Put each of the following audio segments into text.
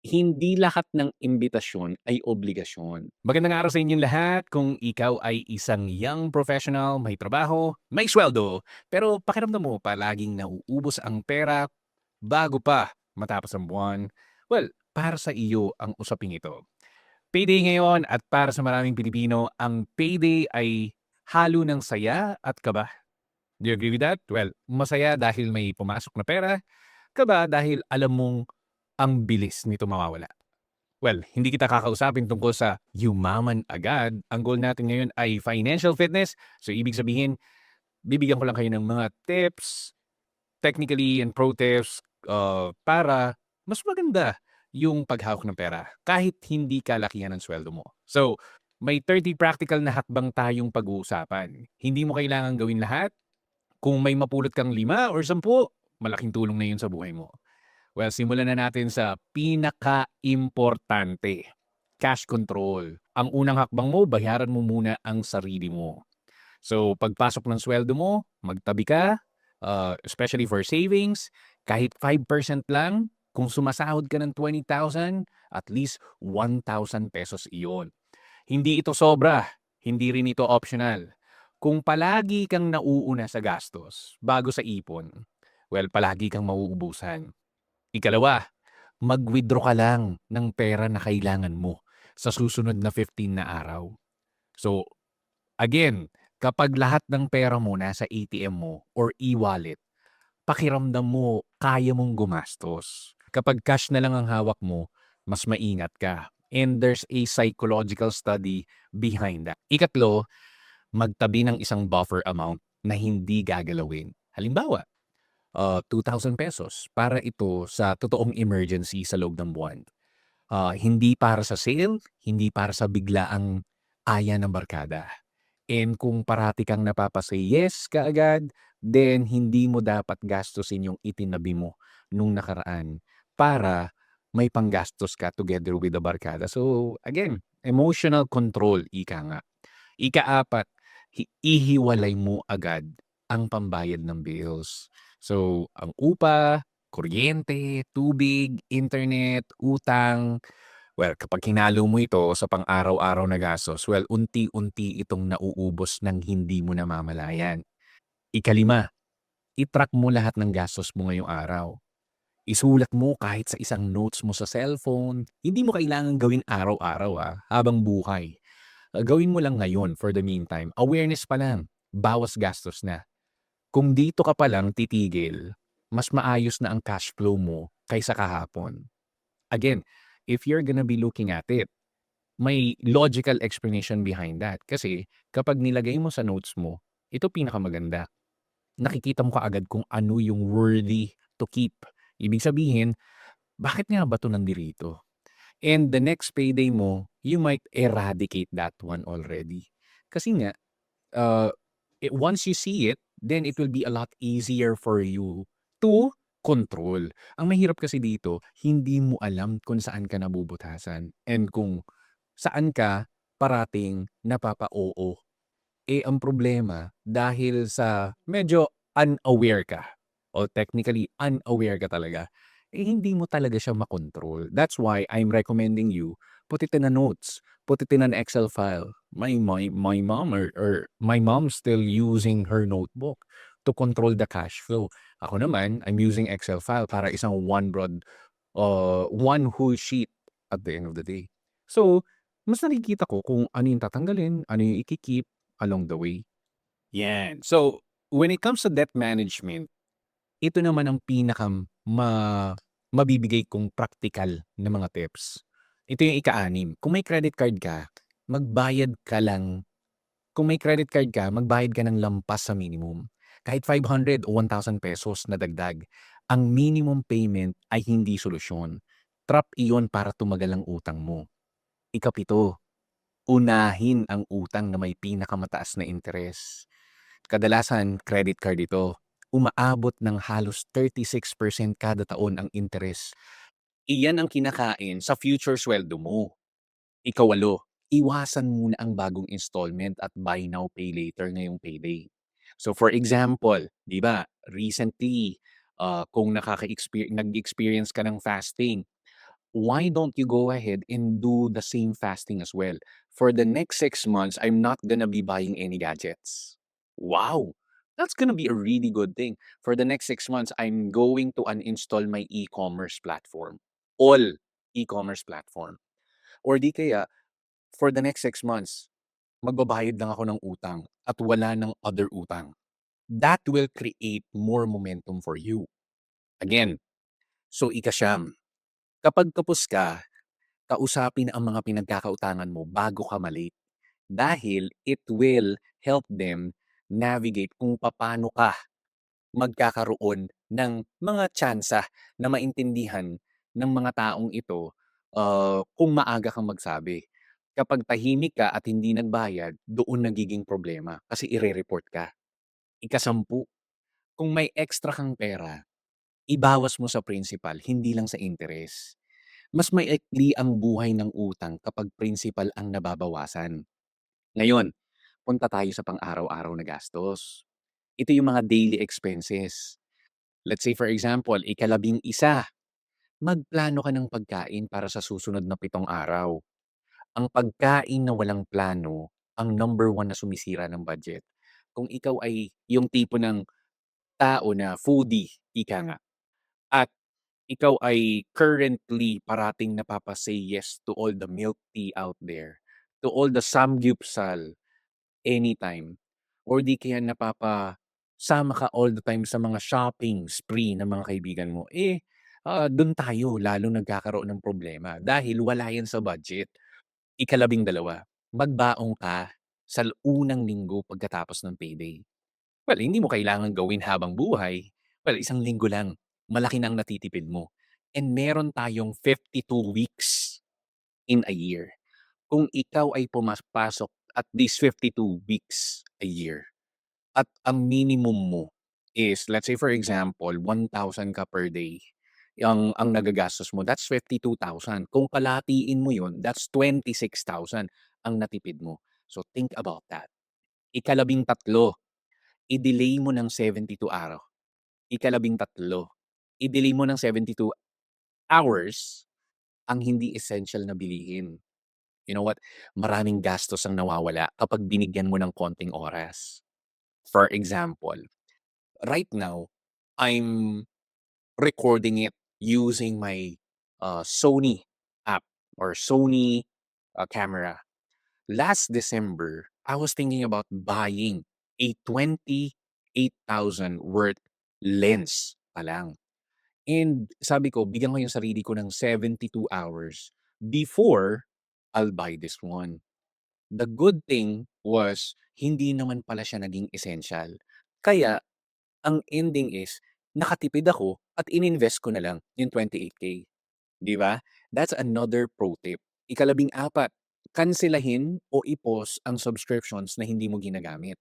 Hindi lahat ng imbitasyon ay obligasyon. Magandang araw sa inyong lahat. Kung ikaw ay isang young professional, may trabaho, may sweldo, pero pakiramdam mo palaging nauubos ang pera bago pa matapos ang buwan, well, para sa iyo ang usaping ito. Payday ngayon at para sa maraming Pilipino, ang payday ay halo ng saya at kaba. Do you agree with that? Well, masaya dahil may pumasok na pera, kaba dahil alam mong ang bilis nito mawawala. Well, hindi kita kakausapin tungkol sa yumaman agad. Ang goal natin ngayon ay financial fitness. So, ibig sabihin, bibigyan ko lang kayo ng mga tips, technically and pro tips, para mas maganda yung paghawak ng pera kahit hindi kalakihan ng sweldo mo. So, may 30 practical na hakbang tayong pag-uusapan. Hindi mo kailangan gawin lahat. Kung may mapulot kang 5 or 10, malaking tulong na yun sa buhay mo. Well, simulan na natin sa pinakaimportante, cash control. Ang unang hakbang mo, bayaran mo muna ang sarili mo. So, pagpasok ng sweldo mo, magtabi ka, especially for savings, kahit 5% lang, kung sumasahod ka ng 20,000, at least 1,000 pesos iyon. Hindi ito sobra, hindi rin ito optional. Kung palagi kang nauuna sa gastos bago sa ipon, well, palagi kang mauubusan. Ikalawa, mag-withdraw ka lang ng pera na kailangan mo sa susunod na 15 na araw. So, again, kapag lahat ng pera mo nasa ATM mo or e-wallet, pakiramdam mo kaya mong gumastos. Kapag cash na lang ang hawak mo, mas maingat ka. And there's a psychological study behind that. Ikatlo, magtabi ng isang buffer amount na hindi gagalawin. Halimbawa, 2,000 pesos para ito sa totoong emergency sa loob ng buwan. Hindi para sa sale, hindi para sa biglaang aya ng barkada. And kung parati kang napapa-say yes kaagad, then hindi mo dapat gastusin yung itinabi mo nung nakaraan para may panggastos ka together with the barkada. So again, emotional control, ika nga. Ika-4, ihiwalay mo agad ang pambayad ng bills. So, ang upa, kuryente, tubig, internet, utang, well, kapag hinalo mo ito sa pang-araw-araw na gastos, well, unti-unti itong nauubos ng hindi mo namamalayan. Ika-5, i-track mo lahat ng gastos mo ngayong araw. Isulat mo kahit sa isang notes mo sa cellphone. Hindi mo kailangan gawin araw-araw, habang buhay. Gawin mo lang ngayon for the meantime. Awareness pa lang, bawas gastos na. Kung dito ka pa lang titigil, mas maayos na ang cash flow mo kaysa kahapon. Again, if you're gonna be looking at it, may logical explanation behind that. Kasi kapag nilagay mo sa notes mo, ito pinakamaganda. Nakikita mo kaagad kung ano yung worthy to keep. Ibig sabihin, bakit nga ba ito nandirito? And the next payday mo, you might eradicate that one already. Kasi nga, uh, once you see it, then it will be a lot easier for you to control. Ang mahirap kasi dito, hindi mo alam kung saan ka nabubutasan and kung saan ka parating napapa-oo. Eh, ang problema dahil sa medyo unaware ka o technically unaware ka talaga, eh, hindi mo talaga siya makontrol. That's why I'm recommending you, put it in a notes, put it in an Excel file. My mom or my mom's still using her notebook to control the cash flow. Ako naman, I'm using Excel file para isang one whole sheet at the end of the day. So, mas nakikita ko kung ano yung tatanggalin, ano yung iki-keep along the way. Yan. So, when it comes to debt management, ito naman ang mabibigay kong practical na mga tips. Ito yung ika-6, kung may credit card ka, magbayad ka lang kung may credit card ka, magbayad ka ng lampas sa minimum. Kahit 500 o 1,000 pesos na dagdag, ang minimum payment ay hindi solusyon. Trap iyon para tumagal ang utang mo. Ika-7, unahin ang utang na may pinakamataas na interes. Kadalasan, credit card ito. Umaabot ng halos 36% kada taon ang interes. Iyan ang kinakain sa future sweldo mo. Ika-8, iwasan muna ang bagong installment at buy now, pay later ngayong payday. So for example, 'di ba, recently, kung nag-experience ka ng fasting, why don't you go ahead and do the same fasting as well? For the next 6 months, I'm not gonna be buying any gadgets. Wow! That's gonna be a really good thing. For the next 6 months, I'm going to uninstall my e-commerce platform. All e-commerce platform. Or di kaya, for the next 6 months, magbabayad lang ako ng utang at wala ng other utang. That will create more momentum for you. Again, so ikasyam, kapag tapos ka, kausapin ang mga pinagkakautangan mo bago ka malate. Dahil it will help them navigate kung paano ka magkakaroon ng mga tsansa na maintindihan ng mga taong ito kung maaga kang magsabi. Kapag tahimik ka at hindi nagbayad, doon nagiging problema kasi ire-report ka. Ikasampu, kung may extra kang pera, ibawas mo sa principal, hindi lang sa interes. Mas maikli ang buhay ng utang kapag principal ang nababawasan. Ngayon, punta tayo sa pang-araw-araw na gastos. Ito yung mga daily expenses. Let's say for example, ikalabing-isa, magplano ka ng pagkain para sa susunod na 7 araw. Ang pagkain na walang plano, ang number one na sumisira ng budget. Kung ikaw ay yung tipo ng tao na foodie, ika nga, at ikaw ay currently parating napapa-say yes to all the milk tea out there, to all the samgyupsal anytime, or di kaya napapasama ka all the time sa mga shopping spree ng mga kaibigan mo, dun tayo lalo nagkakaroon ng problema dahil wala yan sa budget. Ikalabing-dalawa, magbaon ka sa unang linggo pagkatapos ng payday. Well, hindi mo kailangang gawin habang buhay. Well, 1 linggo lang, malaki na ang natitipid mo. And meron tayong 52 weeks in a year. Kung ikaw ay pumapasok at least 52 weeks a year at ang minimum mo is, let's say for example, 1,000 ka per day, ang nagagastos mo, that's 52,000. Kung kalahatiin mo yun, that's 26,000 ang natipid mo. So think about that. Ikalabing-tatlo, i-delay mo ng 72 araw. Ikalabing-tatlo, i-delay mo ng 72 hours ang hindi essential na bilihin. You know what? Maraming gastos ang nawawala kapag binigyan mo ng konting oras. For example, right now, I'm recording it using my Sony app or Sony camera. Last December, I was thinking about buying a 28,000 worth lens pa lang. And sabi ko, bigyan ko yung sarili ko ng 72 hours before I'll buy this one. The good thing was, hindi naman pala siya naging essential. Kaya, ang ending is, nakatipid ako at ininvest ko na lang yung 28K. 'Di ba? That's another pro tip. Ikalabing-apat, kanselahin o i-pause ang subscriptions na hindi mo ginagamit.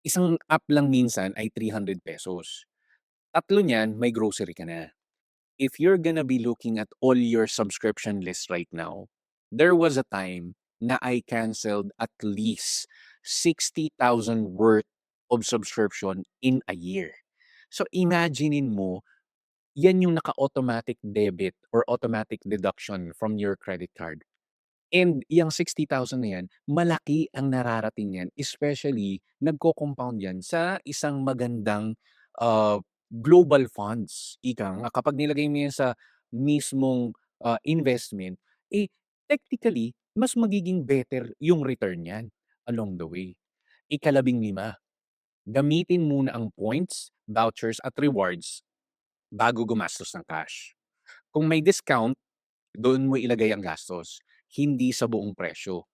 Isang app lang minsan ay ₱300. Tatlo niyan, may grocery ka na. If you're gonna be looking at all your subscription list right now, there was a time na I canceled at least 60,000 worth of subscription in a year. So imaginein mo, yan yung naka-automatic debit or automatic deduction from your credit card. And yang 60,000 na yan, malaki ang nararating yan, especially nagko-compound yan sa isang magandang, global funds. Ika nga, kapag nilagay mo yan sa mismong, investment, technically mas magiging better yung return niyan along the way. Ikalabing-lima, gamitin muna ang points, vouchers at rewards bago gumastos ng cash. Kung may discount, doon mo ilagay ang gastos, hindi sa buong presyo.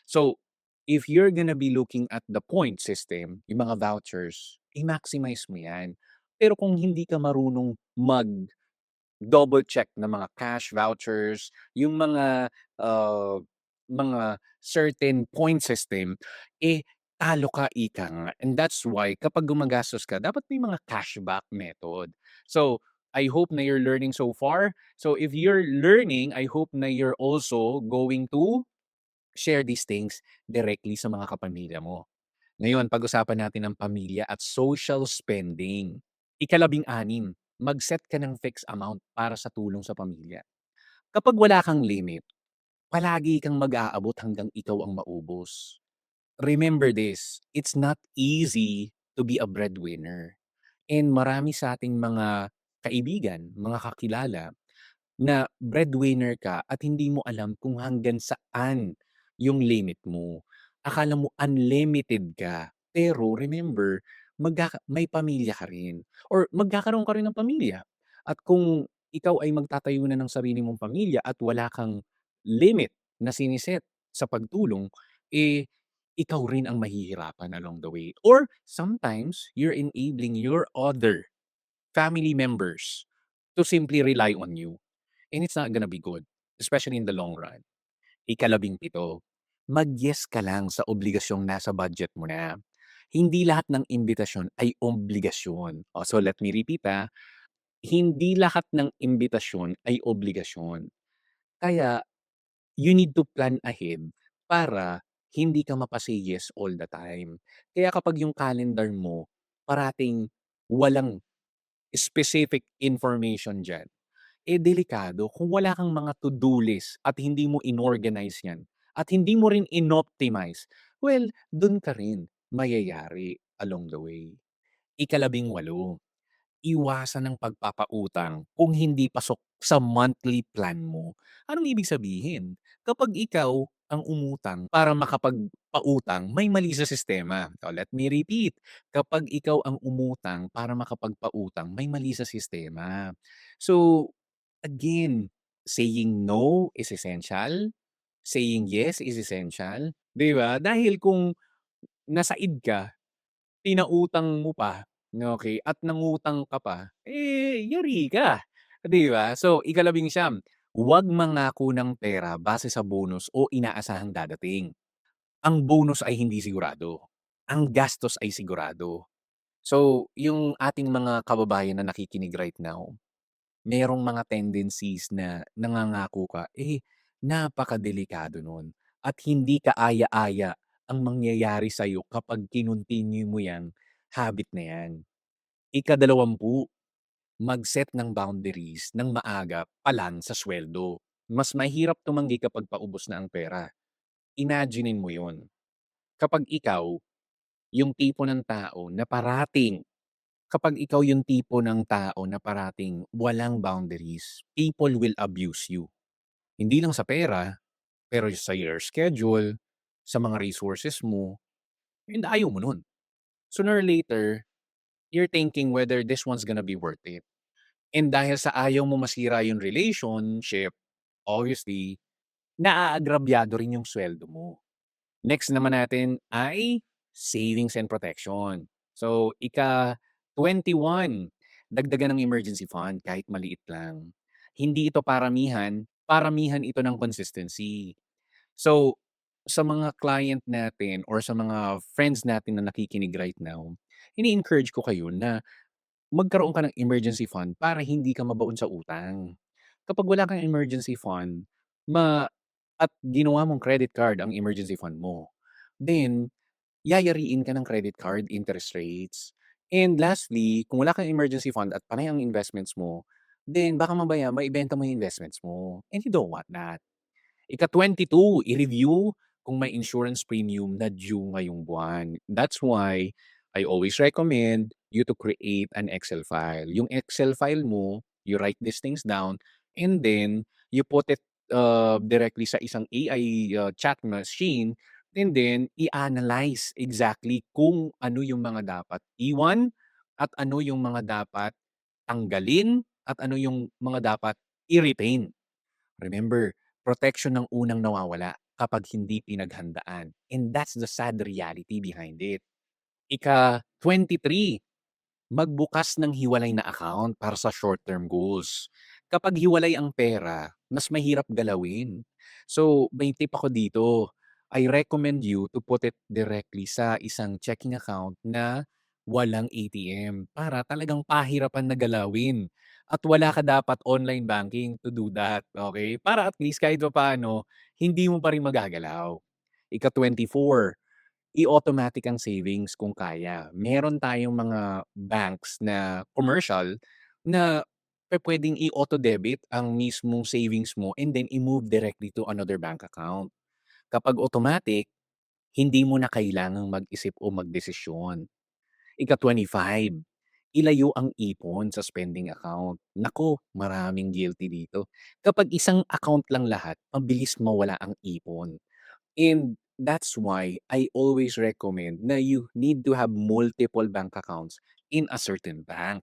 So, if you're gonna be looking at the point system, yung mga vouchers, i-maximize mo yan. Pero kung hindi ka marunong double check ng mga cash vouchers, yung mga certain point system, talo ka ika nga. And that's why kapag gumagastos ka, dapat may mga cashback method. So, I hope na you're learning so far. So, if you're learning, I hope na you're also going to share these things directly sa mga kapamilya mo. Ngayon, pag-usapan natin ang pamilya at social spending. Ikalabing-anim, mag-set ka ng fixed amount para sa tulong sa pamilya. Kapag wala kang limit, palagi kang mag-aabot hanggang ikaw ang maubos. Remember this, it's not easy to be a breadwinner. And marami sa ating mga kaibigan, mga kakilala na breadwinner ka at hindi mo alam kung hanggang saan yung limit mo. Akala mo unlimited ka, pero remember, may pamilya ka rin or magkakaroon ka rin ng pamilya. At kung ikaw ay magtatayo na ng sarili mong pamilya at wala kang limit na siniset sa pagtulong, eh, ikaw rin ang mahihirapan along the way. Or sometimes, you're enabling your other family members to simply rely on you. And it's not gonna be good, especially in the long run. Ikalabing-pito, mag-yes ka lang sa obligasyong nasa budget mo na. Hindi lahat ng imbitasyon ay obligasyon. So let me repeat, hindi lahat ng imbitasyon ay obligasyon. Kaya you need to plan ahead para hindi ka yes all the time. Kaya kapag yung calendar mo parating walang specific information diyan, delikado kung wala kang mga to-do list at hindi mo inorganize 'yan at hindi mo rin inoptimize, well, dun ka rin mayayari along the way. Ikalabing-walo, iwasan ng pagpapautang kung hindi pasok sa monthly plan mo. Anong ibig sabihin? Kapag ikaw ang umutang para makapagpautang, may mali sa sistema. Let me repeat. Kapag ikaw ang umutang para makapagpautang, may mali sa sistema. So, again, saying no is essential, saying yes is essential, 'di ba? Dahil kung nasaid ka, pinautang mo pa, okey, at nangutang ka pa, yari ka, 'di ba? So, ikalabing-siyam, huwag mangako ng pera base sa bonus o inaasahang dadating. Ang bonus ay hindi sigurado, ang gastos ay sigurado. So, yung ating mga kababayan na nakikinig right now, merong mga tendencies na nangangako ka, napakadelikado nun at hindi kaaya-aya ang mangyayari sa'yo kapag kinontinue mo 'yang habit na 'yan. Ikadalawampu, mag-set ng boundaries ng maaga pa lang sa suweldo. Mas mahirap tumanggi kapag paubos na ang pera. Imaginin mo 'yun, kapag ikaw yung tipo ng tao na parating kapag ikaw yung tipo ng tao na parating walang boundaries, people will abuse you. Hindi lang sa pera, pero sa your schedule, sa mga resources mo, and ayaw mo nun. Sooner or later, you're thinking whether this one's gonna be worth it. And dahil sa ayaw mo masira yung relationship, obviously, naaagrabyado rin yung sweldo mo. Next naman natin ay savings and protection. So, 21, dagdagan ng emergency fund kahit maliit lang. Hindi ito paramihan, paramihan ito ng consistency. So, sa mga client natin or sa mga friends natin na nakikinig right now, ini-encourage ko kayo na magkaroon ka ng emergency fund para hindi ka mabaon sa utang. Kapag wala kang emergency fund, ma at ginawa mong credit card ang emergency fund mo, then yayariin ka ng credit card interest rates. And lastly, kung wala kang emergency fund at panay ang investments mo, then baka mamaya maibenta mo yung investments mo, and you don't want that. Ika-22, i-review kung may insurance premium na due ngayong buwan. That's why I always recommend you to create an Excel file. Yung Excel file mo, you write these things down and then you put it directly sa isang AI chat machine and then i-analyze exactly kung ano yung mga dapat iwan at ano yung mga dapat tanggalin at ano yung mga dapat i-retain. Remember, protection ng unang nawawala kapag hindi pinaghandaan. And that's the sad reality behind it. Ika-23, magbukas ng hiwalay na account para sa short-term goals. Kapag hiwalay ang pera, mas mahirap galawin. So, may tip ako dito. I recommend you to put it directly sa isang checking account na walang ATM para talagang pahirapan na galawin. At wala ka dapat online banking to do that, okay? Para at least kahit papaano, hindi mo pa rin magagalaw. Ika-24, i-automatic ang savings kung kaya. Meron tayong mga banks na commercial na pupuwedeng i-auto-debit ang mismong savings mo and then i-move directly to another bank account. Kapag automatic, hindi mo na kailangang mag-isip o magdesisyon. Ika-25, ilayo ang ipon sa spending account. Naku, maraming guilty dito. Kapag isang account lang lahat, mabilis mawala ang ipon. And that's why I always recommend na you need to have multiple bank accounts in a certain bank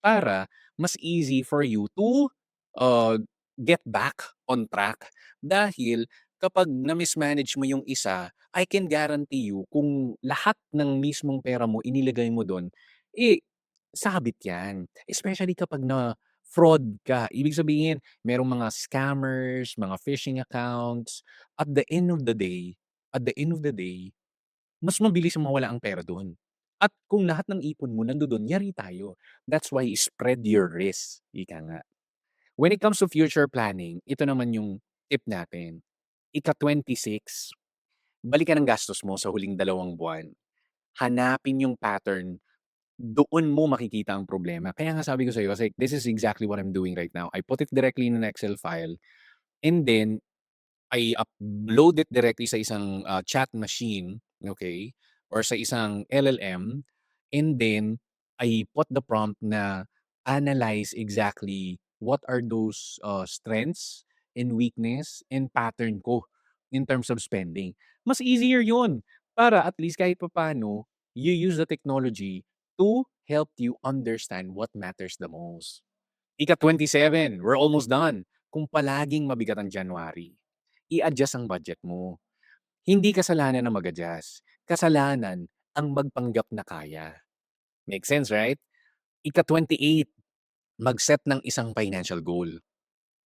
para mas easy for you to uh, get back on track. Dahil kapag na-mismanage mo yung isa, I can guarantee you kung lahat ng mismong pera mo inilagay mo dun, eh, sabit yan. Especially kapag na fraud ka. Ibig sabihin, merong mga scammers, mga phishing accounts, at the end of the day at the end of the day, mas mabilis mawala ang pera dun. At kung lahat ng ipon mo nandodo'n, yari tayo. That's why spread your risk, ika nga. When it comes to future planning, ito naman yung tip natin. Ika-26, balikan ang gastos mo sa huling 2 buwan. Hanapin yung pattern, doon mo makikita ang problema. Kaya nga sabi ko sa'yo kasi this is exactly what I'm doing right now. I put it directly in an Excel file and then I upload it directly sa isang, chat machine, okay, or sa isang LLM, and then I put the prompt na analyze exactly what are those, strengths and weakness and pattern ko in terms of spending. Mas easier 'yun para at least kahit papaano, you use the technology to help you understand what matters the most. Ika-27, we're almost done. Kung palaging mabigat ang January, i-adjust ang budget mo. Hindi kasalanan na mag-adjust, kasalanan ang magpanggap na kaya. Make sense, right? Ika-28, mag-set ng isang financial goal.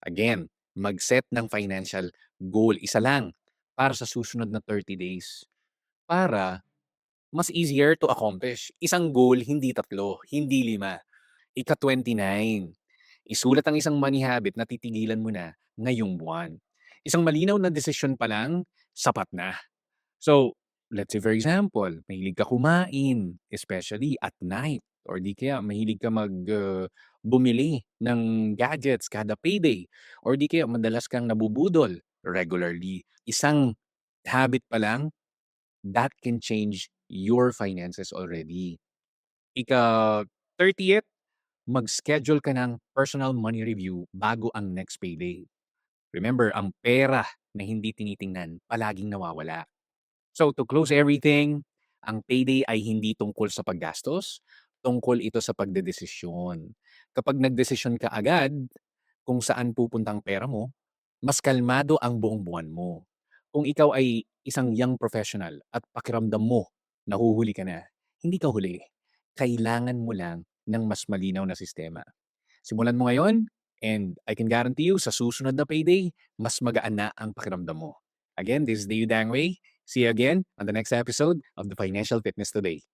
Again, mag-set ng financial goal, isa lang, para sa susunod na 30 days. Para mas easier to accomplish. Isang goal, hindi 3, hindi 5. Ika-29, isulat ang isang money habit na titigilan mo na ngayong buwan. Isang malinaw na desisyon pa lang, sapat na. So, let's say for example, mahilig ka kumain, especially at night, or di kaya mahilig ka bumili ng gadgets kada payday, or di kaya madalas kang nabubudol regularly. Isang habit pa lang, that can change your finances already. Ika-30th, mag-schedule ka ng personal money review bago ang next payday. Remember, ang pera na hindi tinitingnan palaging nawawala. So to close everything, ang payday ay hindi tungkol sa paggastos, tungkol ito sa pagdedesisyon. Kapag nagdesisyon ka agad kung saan pupunta ang pera mo, mas kalmado ang buong buwan mo. Kung ikaw ay isang young professional at pakiramdam mo nahuhuli ka na, hindi ka huli. Kailangan mo lang ng mas malinaw na sistema. Simulan mo ngayon and I can guarantee you sa susunod na payday, mas magaan na ang pakiramdam mo. Again, this is Dayu Dangwei. See you again on the next episode of the Financial Fitness Today.